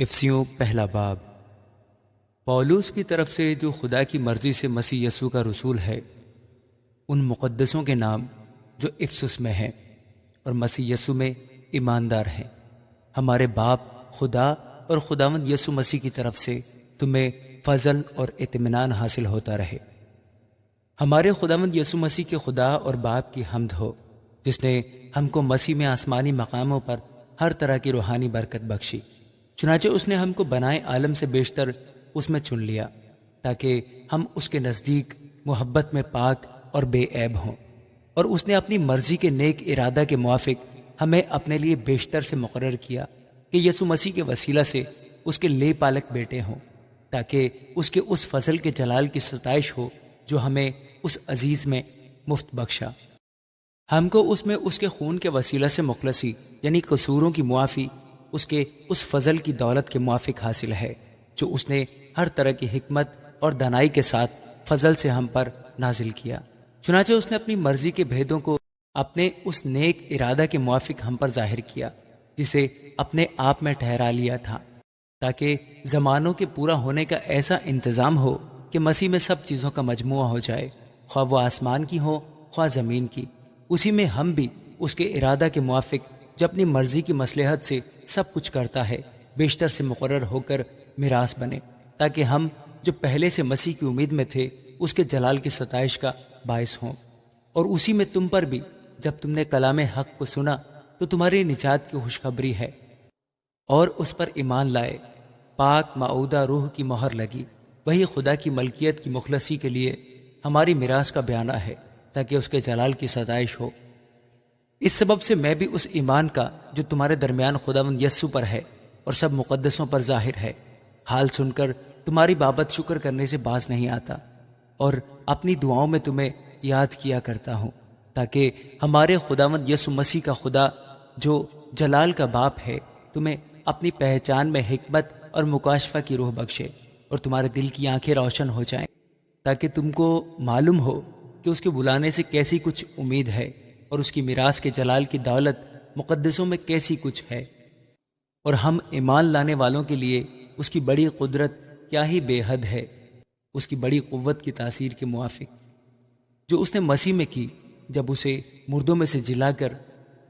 افسیوں پہلا باب۔ پولس کی طرف سے جو خدا کی مرضی سے مسیح یسوع کا رسول ہے، ان مقدسوں کے نام جو افسس میں ہیں اور مسیح یسوع میں ایماندار ہیں، ہمارے باپ خدا اور خداوند یسوع مسیح کی طرف سے تمہیں فضل اور اطمینان حاصل ہوتا رہے۔ ہمارے خداوند یسوع مسیح کے خدا اور باپ کی حمد ہو، جس نے ہم کو مسیح میں آسمانی مقاموں پر ہر طرح کی روحانی برکت بخشی۔ چنانچہ اس نے ہم کو بنائے عالم سے بیشتر اس میں چن لیا، تاکہ ہم اس کے نزدیک محبت میں پاک اور بے عیب ہوں، اور اس نے اپنی مرضی کے نیک ارادہ کے موافق ہمیں اپنے لیے بیشتر سے مقرر کیا کہ یسوع مسیح کے وسیلہ سے اس کے لے پالک بیٹے ہوں، تاکہ اس کے اس فضل کے جلال کی ستائش ہو جو ہمیں اس عزیز میں مفت بخشا۔ ہم کو اس میں اس کے خون کے وسیلہ سے مخلصی یعنی قصوروں کی معافی اس کے اس فضل کی دولت کے موافق حاصل ہے جو اس نے ہر طرح کی حکمت اور دانائی کے ساتھ فضل سے ہم پر نازل کیا۔ چنانچہ اس نے اپنی مرضی کے بھیدوں کو اپنے اس نیک ارادہ کے موافق ہم پر ظاہر کیا، جسے اپنے آپ میں ٹھہرا لیا تھا، تاکہ زمانوں کے پورا ہونے کا ایسا انتظام ہو کہ مسیح میں سب چیزوں کا مجموعہ ہو جائے، خواہ وہ آسمان کی ہو خواہ زمین کی۔ اسی میں ہم بھی اس کے ارادہ کے موافق جو اپنی مرضی کی مصلحت سے سب کچھ کرتا ہے، بیشتر سے مقرر ہو کر میراث بنے، تاکہ ہم جو پہلے سے مسیح کی امید میں تھے اس کے جلال کی ستائش کا باعث ہوں۔ اور اسی میں تم پر بھی جب تم نے کلام حق کو سنا تو تمہاری نجات کی خوشخبری ہے، اور اس پر ایمان لائے، پاک معودہ روح کی مہر لگی، وہی خدا کی ملکیت کی مخلصی کے لیے ہماری میراث کا بیانہ ہے، تاکہ اس کے جلال کی ستائش ہو۔ اس سبب سے میں بھی اس ایمان کا جو تمہارے درمیان خداوند یسوع پر ہے اور سب مقدسوں پر ظاہر ہے، حال سن کر تمہاری بابت شکر کرنے سے باز نہیں آتا، اور اپنی دعاؤں میں تمہیں یاد کیا کرتا ہوں، تاکہ ہمارے خداوند یسوع مسیح کا خدا جو جلال کا باپ ہے تمہیں اپنی پہچان میں حکمت اور مکاشفہ کی روح بخشے، اور تمہارے دل کی آنکھیں روشن ہو جائیں، تاکہ تم کو معلوم ہو کہ اس کے بلانے سے کیسی کچھ امید ہے، اور اس کی میراث کے جلال کی دولت مقدسوں میں کیسی کچھ ہے، اور ہم ایمان لانے والوں کے لیے اس کی بڑی قدرت کیا ہی بے حد ہے، اس کی بڑی قوت کی تاثیر کے موافق جو اس نے مسیح میں کی، جب اسے مردوں میں سے جلا کر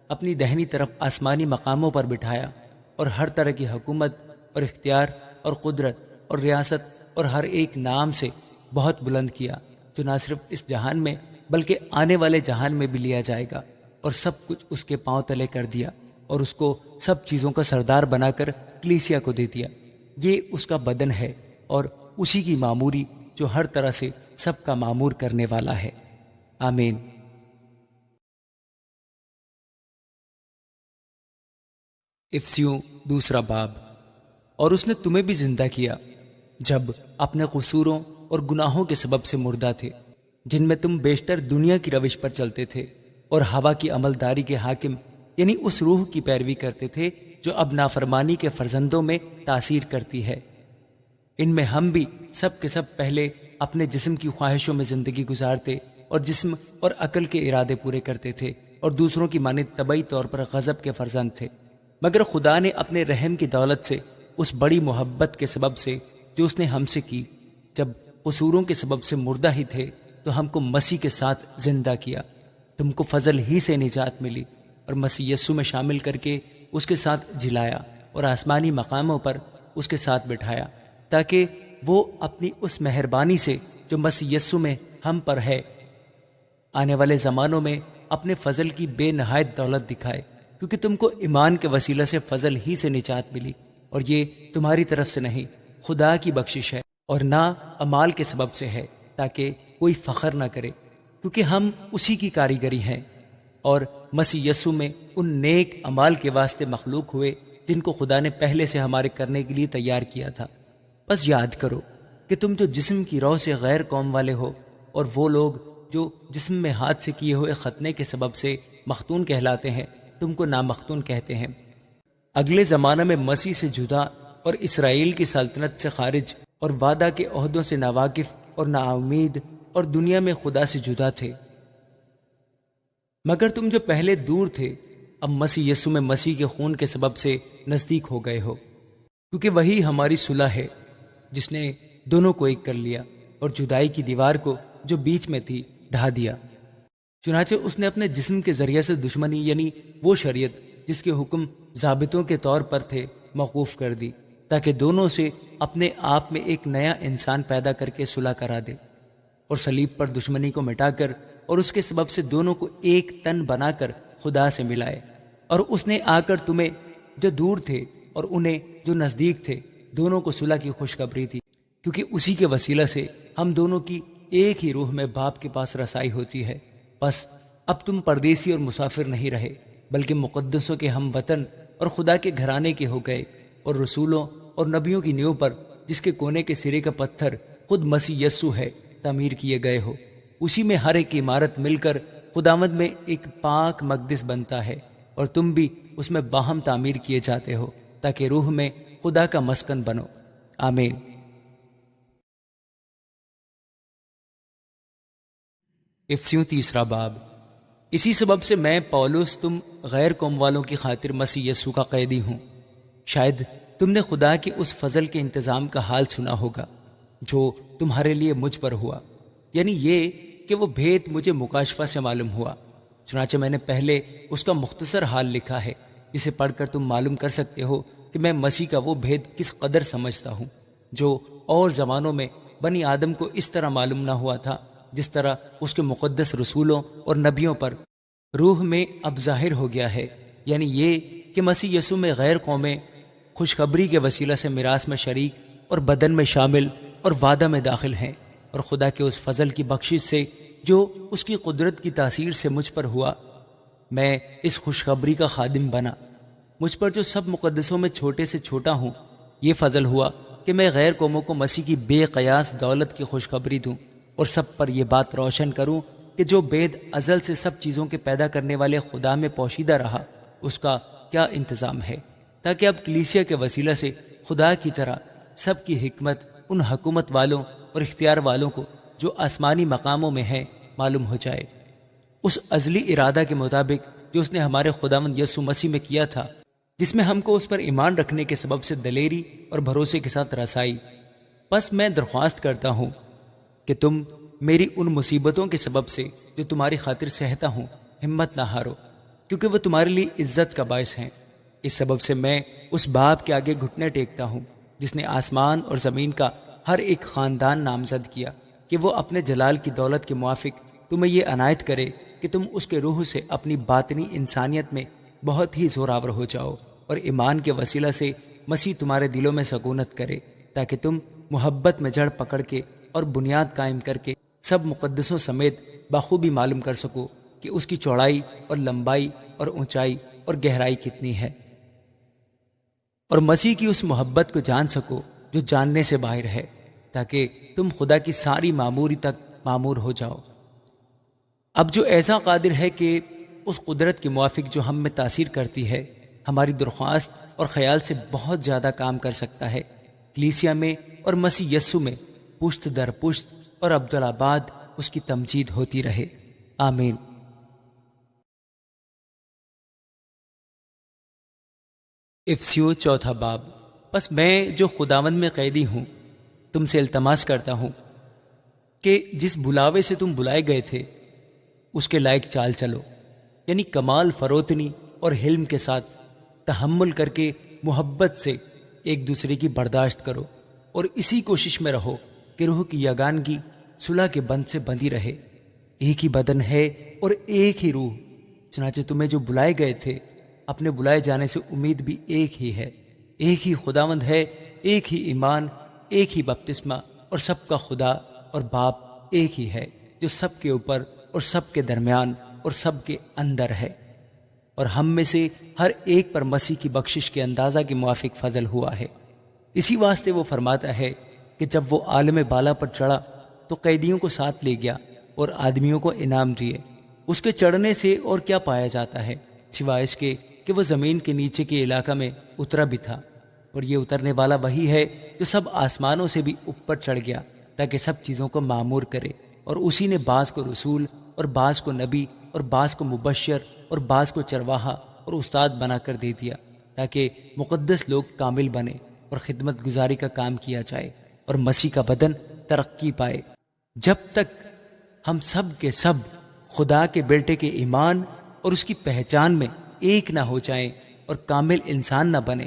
اپنی دہنی طرف آسمانی مقاموں پر بٹھایا، اور ہر طرح کی حکومت اور اختیار اور قدرت اور ریاست اور ہر ایک نام سے بہت بلند کیا، جو نہ صرف اس جہان میں بلکہ آنے والے جہان میں بھی لیا جائے گا، اور سب کچھ اس کے پاؤں تلے کر دیا، اور اس کو سب چیزوں کا سردار بنا کر کلیسیا کو دے دیا۔ یہ اس کا بدن ہے، اور اسی کی معموری جو ہر طرح سے سب کا معمور کرنے والا ہے۔ آمین۔ افسیوں دوسرا باب۔ اور اس نے تمہیں بھی زندہ کیا جب اپنے قصوروں اور گناہوں کے سبب سے مردہ تھے، جن میں تم بیشتر دنیا کی روش پر چلتے تھے اور ہوا کی عملداری کے حاکم یعنی اس روح کی پیروی کرتے تھے جو اب نافرمانی کے فرزندوں میں تاثیر کرتی ہے۔ ان میں ہم بھی سب کے سب پہلے اپنے جسم کی خواہشوں میں زندگی گزارتے اور جسم اور عقل کے ارادے پورے کرتے تھے، اور دوسروں کی مانند طبعی طور پر غضب کے فرزند تھے۔ مگر خدا نے اپنے رحم کی دولت سے اس بڑی محبت کے سبب سے جو اس نے ہم سے کی، جب قصوروں کے سبب سے مردہ ہی تھے تو ہم کو مسیح کے ساتھ زندہ کیا۔ تم کو فضل ہی سے نجات ملی، اور مسیح یسوع میں شامل کر کے اس کے ساتھ جلایا، اور آسمانی مقاموں پر اس کے ساتھ بٹھایا، تاکہ وہ اپنی اس مہربانی سے جو مسیح یسوع میں ہم پر ہے آنے والے زمانوں میں اپنے فضل کی بے نہایت دولت دکھائے، کیونکہ تم کو ایمان کے وسیلہ سے فضل ہی سے نجات ملی، اور یہ تمہاری طرف سے نہیں، خدا کی بخشش ہے، اور نہ اعمال کے سبب سے ہے، تاکہ کوئی فخر نہ کرے، کیونکہ ہم اسی کی کاریگری ہیں، اور مسیح یسوع میں ان نیک اعمال کے واسطے مخلوق ہوئے جن کو خدا نے پہلے سے ہمارے کرنے کے لیے تیار کیا تھا۔ بس یاد کرو کہ تم جو جسم کی رو سے غیر قوم والے ہو، اور وہ لوگ جو جسم میں ہاتھ سے کیے ہوئے ختنے کے سبب سے مختون کہلاتے ہیں تم کو نامختون کہتے ہیں۔ اگلے زمانہ میں مسیح سے جدا اور اسرائیل کی سلطنت سے خارج اور وعدہ کے عہدوں سے ناواقف اور نا امید اور دنیا میں خدا سے جدا تھے۔ مگر تم جو پہلے دور تھے اب مسیح یسوع میں مسیح کے خون کے سبب سے نزدیک ہو گئے ہو۔ کیونکہ وہی ہماری صلح ہے جس نے دونوں کو ایک کر لیا اور جدائی کی دیوار کو جو بیچ میں تھی ڈھا دیا۔ چنانچہ اس نے اپنے جسم کے ذریعے سے دشمنی یعنی وہ شریعت جس کے حکم ضابطوں کے طور پر تھے موقوف کر دی، تاکہ دونوں سے اپنے آپ میں ایک نیا انسان پیدا کر کے صلح کرا دے، اور صلیب پر دشمنی کو مٹا کر اور اس کے سبب سے دونوں کو ایک تن بنا کر خدا سے ملائے۔ اور اس نے آ کر تمہیں جو دور تھے اور انہیں جو نزدیک تھے دونوں کو صلح کی خوشخبری دی، کیونکہ اسی کے وسیلہ سے ہم دونوں کی ایک ہی روح میں باپ کے پاس رسائی ہوتی ہے۔ بس اب تم پردیسی اور مسافر نہیں رہے، بلکہ مقدسوں کے ہم وطن اور خدا کے گھرانے کے ہو گئے، اور رسولوں اور نبیوں کی نیو پر جس کے کونے کے سرے کا پتھر خود مسیح یسوع ہے تعمیر کیے گئے ہو۔ اسی میں ہر ایک عمارت مل کر خداوند میں ایک پاک مقدس بنتا ہے، اور تم بھی اس میں باہم تعمیر کیے جاتے ہو تاکہ روح میں خدا کا مسکن بنو۔ آمین۔ افسیوں 3 باب۔ اسی سبب سے میں پولس تم غیر قوم والوں کی خاطر مسیح یسوع کا قیدی ہوں۔ شاید تم نے خدا کے اس فضل کے انتظام کا حال سنا ہوگا جو تمہارے لیے مجھ پر ہوا، یعنی یہ کہ وہ بھید مجھے مکاشفہ سے معلوم ہوا۔ چنانچہ میں نے پہلے اس کا مختصر حال لکھا ہے، جسے پڑھ کر تم معلوم کر سکتے ہو کہ میں مسیح کا وہ بھید کس قدر سمجھتا ہوں، جو اور زمانوں میں بنی آدم کو اس طرح معلوم نہ ہوا تھا، جس طرح اس کے مقدس رسولوں اور نبیوں پر روح میں اب ظاہر ہو گیا ہے، یعنی یہ کہ مسیح یسوع میں غیر قومیں خوشخبری کے وسیلہ سے میراث میں شریک اور بدن میں شامل اور وعدہ میں داخل ہیں، اور خدا کے اس فضل کی بخشش سے جو اس کی قدرت کی تاثیر سے مجھ پر ہوا، میں اس خوشخبری کا خادم بنا۔ مجھ پر جو سب مقدسوں میں چھوٹے سے چھوٹا ہوں، یہ فضل ہوا کہ میں غیر قوموں کو مسیح کی بے قیاس دولت کی خوشخبری دوں، اور سب پر یہ بات روشن کروں کہ جو بید ازل سے سب چیزوں کے پیدا کرنے والے خدا میں پوشیدہ رہا، اس کا کیا انتظام ہے، تاکہ اب کلیسیا کے وسیلہ سے خدا کی طرح سب کی حکمت ان حکومت والوں اور اختیار والوں کو جو آسمانی مقاموں میں ہیں معلوم ہو جائے، اس ازلی ارادہ کے مطابق جو اس نے ہمارے خداوند یسوع مسیح میں کیا تھا، جس میں ہم کو اس پر ایمان رکھنے کے سبب سے دلیری اور بھروسے کے ساتھ رسائی۔ بس میں درخواست کرتا ہوں کہ تم میری ان مصیبتوں کے سبب سے جو تمہاری خاطر سہتا ہوں ہمت نہ ہارو، کیونکہ وہ تمہارے لیے عزت کا باعث ہیں۔ اس سبب سے میں اس باپ کے آگے گھٹنے ٹیکتا ہوں جس نے آسمان اور زمین کا ہر ایک خاندان نامزد کیا، کہ وہ اپنے جلال کی دولت کے موافق تمہیں یہ عنایت کرے کہ تم اس کے روح سے اپنی باطنی انسانیت میں بہت ہی زوراور ہو جاؤ، اور ایمان کے وسیلہ سے مسیح تمہارے دلوں میں سکونت کرے، تاکہ تم محبت میں جڑ پکڑ کے اور بنیاد قائم کر کے سب مقدسوں سمیت بخوبی معلوم کر سکو کہ اس کی چوڑائی اور لمبائی اور اونچائی اور گہرائی کتنی ہے، اور مسیح کی اس محبت کو جان سکو جو جاننے سے باہر ہے، تاکہ تم خدا کی ساری معموری تک معمور ہو جاؤ۔ اب جو ایسا قادر ہے کہ اس قدرت کے موافق جو ہم میں تاثیر کرتی ہے ہماری درخواست اور خیال سے بہت زیادہ کام کر سکتا ہے، کلیسیا میں اور مسیح یسوع میں پشت در پشت اور عبدالآباد اس کی تمجید ہوتی رہے۔ آمین۔ افسیوں 4 باب۔ بس میں جو خداوند میں قیدی ہوں تم سے التماس کرتا ہوں کہ جس بلاوے سے تم بلائے گئے تھے اس کے لائق چال چلو، یعنی کمال فروتنی اور حلم کے ساتھ تحمل کر کے محبت سے ایک دوسرے کی برداشت کرو، اور اسی کوشش میں رہو کہ روح کی یگانگی صلح کے بند سے بندھی رہے۔ ایک ہی بدن ہے اور ایک ہی روح، چنانچہ تمہیں جو بلائے گئے تھے اپنے بلائے جانے سے امید بھی ایک ہی ہے۔ ایک ہی خداوند ہے، ایک ہی ایمان، ایک ہی بپتسمہ، اور سب کا خدا اور باپ ایک ہی ہے، جو سب کے اوپر اور سب کے درمیان اور سب کے اندر ہے، اور ہم میں سے ہر ایک پر مسیح کی بخشش کے اندازہ کے موافق فضل ہوا ہے۔ اسی واسطے وہ فرماتا ہے کہ جب وہ عالم بالا پر چڑھا تو قیدیوں کو ساتھ لے گیا اور آدمیوں کو انعام دیے۔ اس کے چڑھنے سے اور کیا پایا جاتا ہے سوائے اس کے کہ وہ زمین کے نیچے کے علاقہ میں اترا بھی تھا، اور یہ اترنے والا وہی ہے جو سب آسمانوں سے بھی اوپر چڑھ گیا تاکہ سب چیزوں کو معمور کرے، اور اسی نے بعض کو رسول اور بعض کو نبی اور بعض کو مبشر اور بعض کو چرواہا اور استاد بنا کر دے دیا، تاکہ مقدس لوگ کامل بنے اور خدمت گزاری کا کام کیا جائے اور مسیح کا بدن ترقی پائے۔ جب تک ہم سب کے سب خدا کے بیٹے کے ایمان اور اس کی پہچان میں ایک نہ ہو جائیں اور کامل انسان نہ بنے،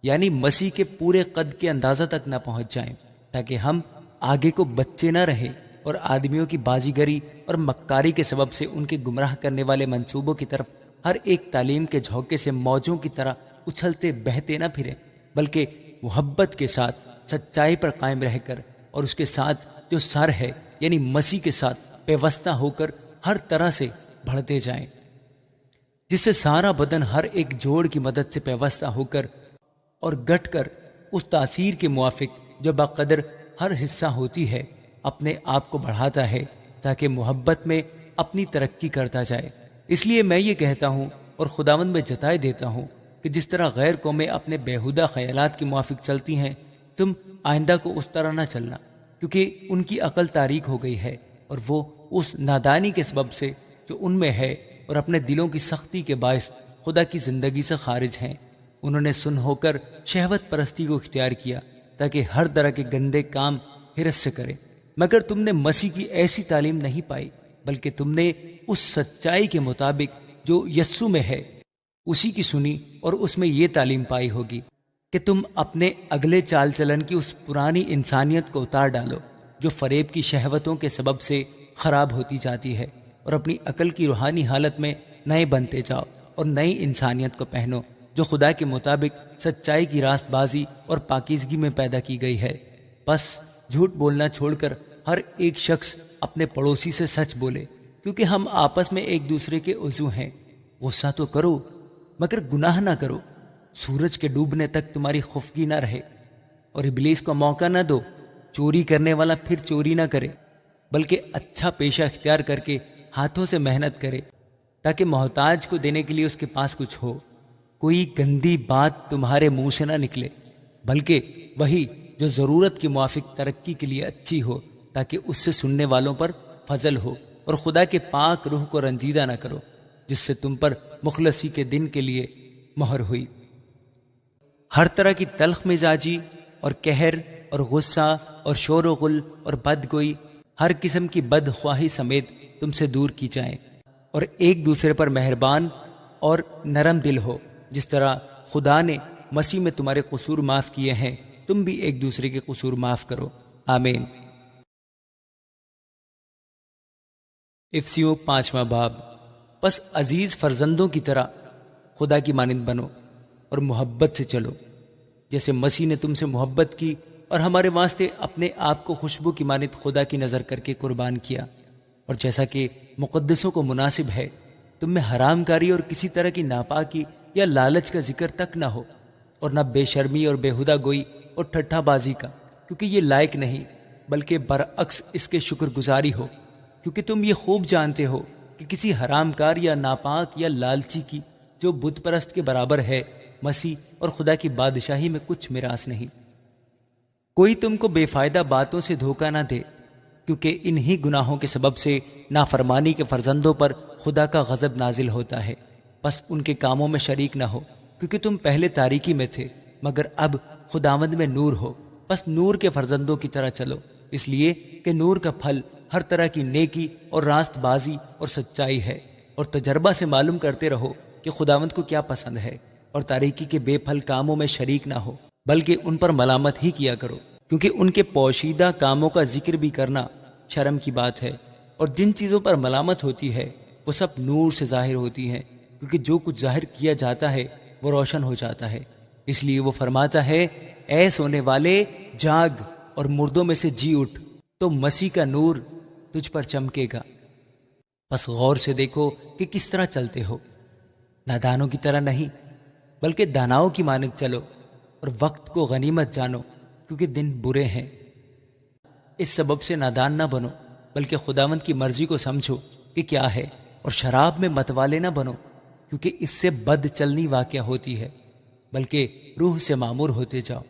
یعنی مسیح کے پورے قد کے اندازہ تک نہ پہنچ جائیں، تاکہ ہم آگے کو بچے نہ رہیں اور آدمیوں کی بازیگری اور مکاری کے سبب سے ان کے گمراہ کرنے والے منصوبوں کی طرف ہر ایک تعلیم کے جھونکے سے موجوں کی طرح اچھلتے بہتے نہ پھریں، بلکہ محبت کے ساتھ سچائی پر قائم رہ کر اور اس کے ساتھ جو سر ہے یعنی مسیح کے ساتھ پیوستہ ہو کر ہر طرح سے بڑھتے جائیں، جس سے سارا بدن ہر ایک جوڑ کی مدد سے پیوستہ ہو کر اور گٹ کر اس تاثیر کے موافق جو بقدر ہر حصہ ہوتی ہے اپنے آپ کو بڑھاتا ہے، تاکہ محبت میں اپنی ترقی کرتا جائے۔ اس لیے میں یہ کہتا ہوں اور خداوند میں جتائے دیتا ہوں کہ جس طرح غیر قومیں اپنے بیہودہ خیالات کے موافق چلتی ہیں، تم آئندہ کو اس طرح نہ چلنا، کیونکہ ان کی عقل تاریک ہو گئی ہے اور وہ اس نادانی کے سبب سے جو ان میں ہے اور اپنے دلوں کی سختی کے باعث خدا کی زندگی سے خارج ہیں۔ انہوں نے سن ہو کر شہوت پرستی کو اختیار کیا تاکہ ہر طرح کے گندے کام حرص سے کرے، مگر تم نے مسیح کی ایسی تعلیم نہیں پائی، بلکہ تم نے اس سچائی کے مطابق جو یسوع میں ہے اسی کی سنی اور اس میں یہ تعلیم پائی ہوگی کہ تم اپنے اگلے چال چلن کی اس پرانی انسانیت کو اتار ڈالو جو فریب کی شہوتوں کے سبب سے خراب ہوتی جاتی ہے، اور اپنی عقل کی روحانی حالت میں نئے بنتے جاؤ اور نئی انسانیت کو پہنو جو خدا کے مطابق سچائی کی راست بازی اور پاکیزگی میں پیدا کی گئی ہے۔ بس جھوٹ بولنا چھوڑ کر ہر ایک شخص اپنے پڑوسی سے سچ بولے، کیونکہ ہم آپس میں ایک دوسرے کے عضو ہیں۔ غصہ تو کرو مگر گناہ نہ کرو، سورج کے ڈوبنے تک تمہاری خفگی نہ رہے، اور ابلیس کو موقع نہ دو۔ چوری کرنے والا پھر چوری نہ کرے، بلکہ اچھا پیشہ اختیار کر کے ہاتھوں سے محنت کرے، تاکہ محتاج کو دینے کے لیے اس کے پاس کچھ ہو۔ کوئی گندی بات تمہارے منہ سے نہ نکلے، بلکہ وہی جو ضرورت کے موافق ترقی کے لیے اچھی ہو، تاکہ اس سے سننے والوں پر فضل ہو، اور خدا کے پاک روح کو رنجیدہ نہ کرو جس سے تم پر مخلصی کے دن کے لیے مہر ہوئی۔ ہر طرح کی تلخ مزاجی اور قہر اور غصہ اور شور و غل اور بدگوئی، ہر قسم کی بدخواہی سمیت تم سے دور کی جائیں، اور ایک دوسرے پر مہربان اور نرم دل ہو، جس طرح خدا نے مسیح میں تمہارے قصور معاف کیے ہیں، تم بھی ایک دوسرے کے قصور معاف کرو۔ آمین۔ افسیوں 5واں باب۔ پس عزیز فرزندوں کی طرح خدا کی مانند بنو اور محبت سے چلو، جیسے مسیح نے تم سے محبت کی اور ہمارے واسطے اپنے آپ کو خوشبو کی مانند خدا کی نظر کر کے قربان کیا، اور جیسا کہ مقدسوں کو مناسب ہے، تم میں حرام کاری اور کسی طرح کی ناپاکی یا لالچ کا ذکر تک نہ ہو، اور نہ بے شرمی اور بےہودہ گوئی اور ٹھٹھا بازی کا، کیونکہ یہ لائق نہیں، بلکہ برعکس اس کے شکر گزاری ہو، کیونکہ تم یہ خوب جانتے ہو کہ کسی حرام کار یا ناپاک یا لالچی کی جو بت پرست کے برابر ہے، مسیح اور خدا کی بادشاہی میں کچھ میراث نہیں۔ کوئی تم کو بے فائدہ باتوں سے دھوکہ نہ دے، کیونکہ انہی گناہوں کے سبب سے نافرمانی کے فرزندوں پر خدا کا غضب نازل ہوتا ہے۔ پس ان کے کاموں میں شریک نہ ہو، کیونکہ تم پہلے تاریکی میں تھے مگر اب خداوند میں نور ہو۔ پس نور کے فرزندوں کی طرح چلو، اس لیے کہ نور کا پھل ہر طرح کی نیکی اور راست بازی اور سچائی ہے، اور تجربہ سے معلوم کرتے رہو کہ خداوند کو کیا پسند ہے، اور تاریکی کے بے پھل کاموں میں شریک نہ ہو، بلکہ ان پر ملامت ہی کیا کرو، کیونکہ ان کے پوشیدہ کاموں کا ذکر بھی کرنا شرم کی بات ہے، اور جن چیزوں پر ملامت ہوتی ہے وہ سب نور سے ظاہر ہوتی ہیں، کیونکہ جو کچھ ظاہر کیا جاتا ہے وہ روشن ہو جاتا ہے۔ اس لیے وہ فرماتا ہے، اے سونے والے جاگ اور مردوں میں سے جی اٹھ، تو مسیح کا نور تجھ پر چمکے گا۔ پس غور سے دیکھو کہ کس طرح چلتے ہو، نادانوں کی طرح نہیں بلکہ داناؤں کی مانند چلو، اور وقت کو غنیمت جانو کیونکہ دن برے ہیں۔ اس سبب سے نادان نہ بنو بلکہ خداوند کی مرضی کو سمجھو کہ کیا ہے، اور شراب میں متوالے نہ بنو کیونکہ اس سے بد چلنی واقع ہوتی ہے، بلکہ روح سے معمور ہوتے جاؤ،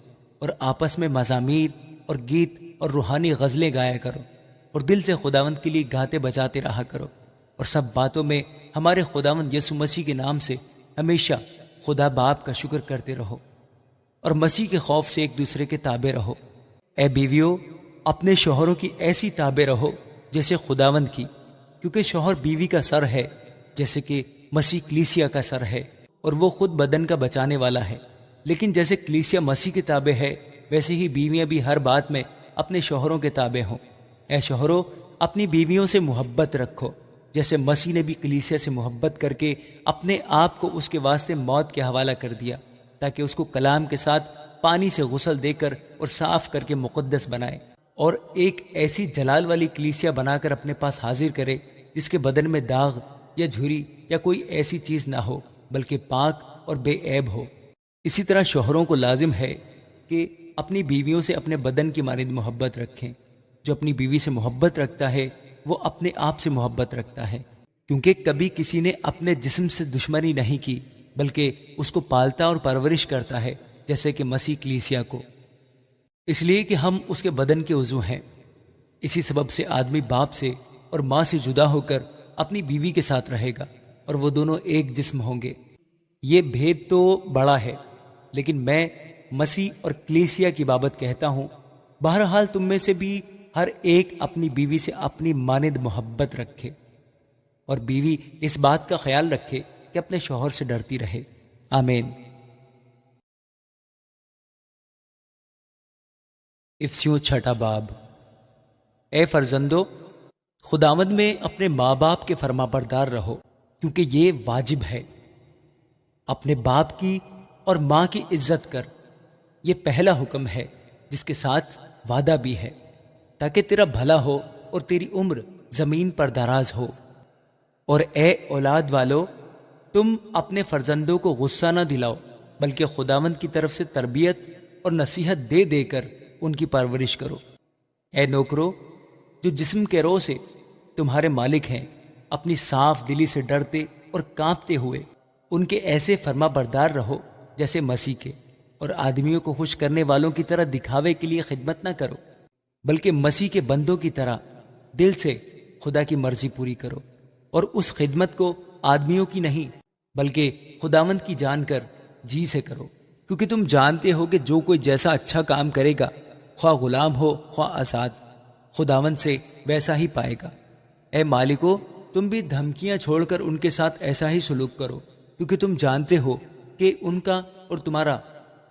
اور آپس میں مزامیر اور گیت اور روحانی غزلیں گایا کرو، اور دل سے خداوند کے لیے گاتے بجاتے رہا کرو، اور سب باتوں میں ہمارے خداوند یسوع مسیح کے نام سے ہمیشہ خدا باپ کا شکر کرتے رہو۔ اور مسیح کے خوف سے ایک دوسرے کے تابع رہو۔ اے بیویوں، اپنے شوہروں کی ایسی تابع رہو جیسے خداوند کی، کیونکہ شوہر بیوی کا سر ہے، جیسے کہ مسیح کلیسیا کا سر ہے، اور وہ خود بدن کا بچانے والا ہے۔ لیکن جیسے کلیسیا مسیح کے تابع ہے، ویسے ہی بیویاں بھی ہر بات میں اپنے شوہروں کے تابع ہوں۔ اے شوہروں، اپنی بیویوں سے محبت رکھو، جیسے مسیح نے بھی کلیسیا سے محبت کر کے اپنے آپ کو اس کے واسطے موت کے حوالہ کر دیا، تاکہ اس کو کلام کے ساتھ پانی سے غسل دے کر اور صاف کر کے مقدس بنائے، اور ایک ایسی جلال والی کلیسیا بنا کر اپنے پاس حاضر کرے جس کے بدن میں داغ یا جھری یا کوئی ایسی چیز نہ ہو، بلکہ پاک اور بے عیب ہو۔ اسی طرح شوہروں کو لازم ہے کہ اپنی بیویوں سے اپنے بدن کی مانند محبت رکھیں۔ جو اپنی بیوی سے محبت رکھتا ہے وہ اپنے آپ سے محبت رکھتا ہے، کیونکہ کبھی کسی نے اپنے جسم سے دشمنی نہیں کی، بلکہ اس کو پالتا اور پرورش کرتا ہے، جیسے کہ مسیح کلیسیا کو، اس لیے کہ ہم اس کے بدن کے عضو ہیں۔ اسی سبب سے آدمی باپ سے اور ماں سے جدا ہو کر اپنی بیوی کے ساتھ رہے گا، اور وہ دونوں ایک جسم ہوں گے۔ یہ بھید تو بڑا ہے، لیکن میں مسیح اور کلیسیا کی بابت کہتا ہوں۔ بہرحال تم میں سے بھی ہر ایک اپنی بیوی سے اپنی مانند محبت رکھے، اور بیوی اس بات کا خیال رکھے کہ اپنے شوہر سے ڈرتی رہے۔ آمین۔ افسیوں 6 باب۔ اے فرزندو، خداوند میں اپنے ماں باپ کے فرما بردار رہو، کیونکہ یہ واجب ہے۔ اپنے باپ کی اور ماں کی عزت کر، یہ پہلا حکم ہے جس کے ساتھ وعدہ بھی ہے، تاکہ تیرا بھلا ہو اور تیری عمر زمین پر دراز ہو۔ اور اے اولاد والو، تم اپنے فرزندوں کو غصہ نہ دلاؤ، بلکہ خداوند کی طرف سے تربیت اور نصیحت دے دے کر ان کی پرورش کرو۔ اے نوکرو، جو جسم کے روح سے تمہارے مالک ہیں، اپنی صاف دلی سے ڈرتے اور کانپتے ہوئے ان کے ایسے فرما بردار رہو جیسے مسیح کے، اور آدمیوں کو خوش کرنے والوں کی طرح دکھاوے کے لیے خدمت نہ کرو، بلکہ مسیح کے بندوں کی طرح دل سے خدا کی مرضی پوری کرو، اور اس خدمت کو آدمیوں کی نہیں بلکہ خداوند کی جان کر جی سے کرو، کیونکہ تم جانتے ہو کہ جو کوئی جیسا اچھا کام کرے گا، خواہ غلام ہو خواہ آزاد، خداوند سے ویسا ہی پائے گا۔ اے مالکو، تم بھی دھمکیاں چھوڑ کر ان کے ساتھ ایسا ہی سلوک کرو، کیونکہ تم جانتے ہو کہ ان کا اور تمہارا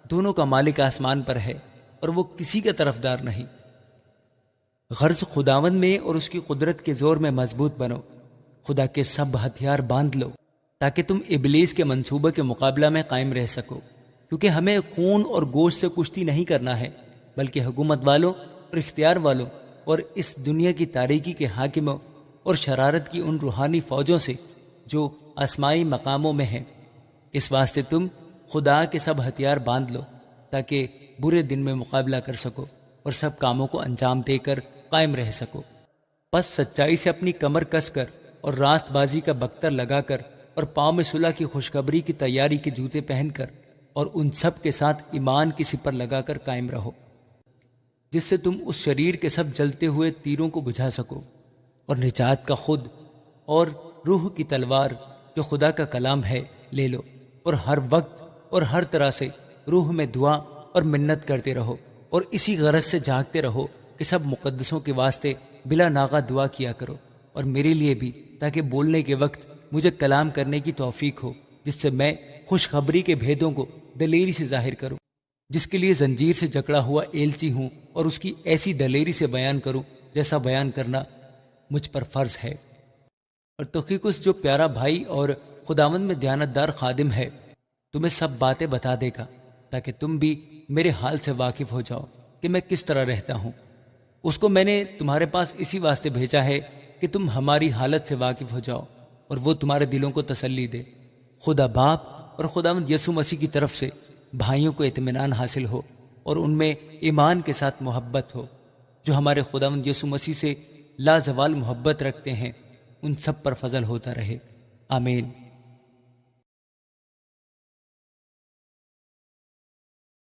دونوں کا مالک آسمان پر ہے، اور وہ کسی کا طرفدار نہیں۔ غرض خداوند میں اور اس کی قدرت کے زور میں مضبوط بنو، خدا کے سب ہتھیار باندھ لو، تاکہ تم ابلیس کے منصوبے کے مقابلہ میں قائم رہ سکو، کیونکہ ہمیں خون اور گوشت سے کشتی نہیں کرنا ہے، بلکہ حکومت والوں اور اختیار والوں اور اس دنیا کی تاریکی کے حاکموں اور شرارت کی ان روحانی فوجوں سے جو آسمائی مقاموں میں ہیں۔ اس واسطے تم خدا کے سب ہتھیار باندھ لو، تاکہ برے دن میں مقابلہ کر سکو اور سب کاموں کو انجام دے کر قائم رہ سکو۔ پس سچائی سے اپنی کمر کس کر اور راست بازی کا بختر لگا کر اور پاؤں میں صلح کی خوشخبری کی تیاری کے جوتے پہن کر، اور ان سب کے ساتھ ایمان کی سپر لگا کر قائم رہو، جس سے تم اس شریر کے سب جلتے ہوئے تیروں کو بجھا سکو، اور نجات کا خود اور روح کی تلوار جو خدا کا کلام ہے لے لو، اور ہر وقت اور ہر طرح سے روح میں دعا اور منت کرتے رہو، اور اسی غرض سے جاگتے رہو کہ سب مقدسوں کے واسطے بلا ناغہ دعا کیا کرو، اور میرے لیے بھی، تاکہ بولنے کے وقت مجھے کلام کرنے کی توفیق ہو، جس سے میں خوشخبری کے بھیدوں کو دلیری سے ظاہر کروں، جس کے لیے زنجیر سے جکڑا ہوا ایلچی ہوں، اور اس کی ایسی دلیری سے بیان کروں جیسا بیان کرنا مجھ پر فرض ہے۔ اور تخیکس جو پیارا بھائی اور خداوند میں دیانتدار خادم ہے، تمہیں سب باتیں بتا دے گا، تاکہ تم بھی میرے حال سے واقف ہو جاؤ کہ میں کس طرح رہتا ہوں۔ اس کو میں نے تمہارے پاس اسی واسطے بھیجا ہے کہ تم ہماری حالت سے واقف ہو جاؤ، اور وہ تمہارے دلوں کو تسلی دے۔ خدا باپ اور خداوند یسوع مسیح کی طرف سے بھائیوں کو اطمینان حاصل ہو، اور ان میں ایمان کے ساتھ محبت ہو، جو ہمارے خداوند یسوع مسیح سے لازوال محبت رکھتے ہیں، ان سب پر فضل ہوتا رہے۔ آمین۔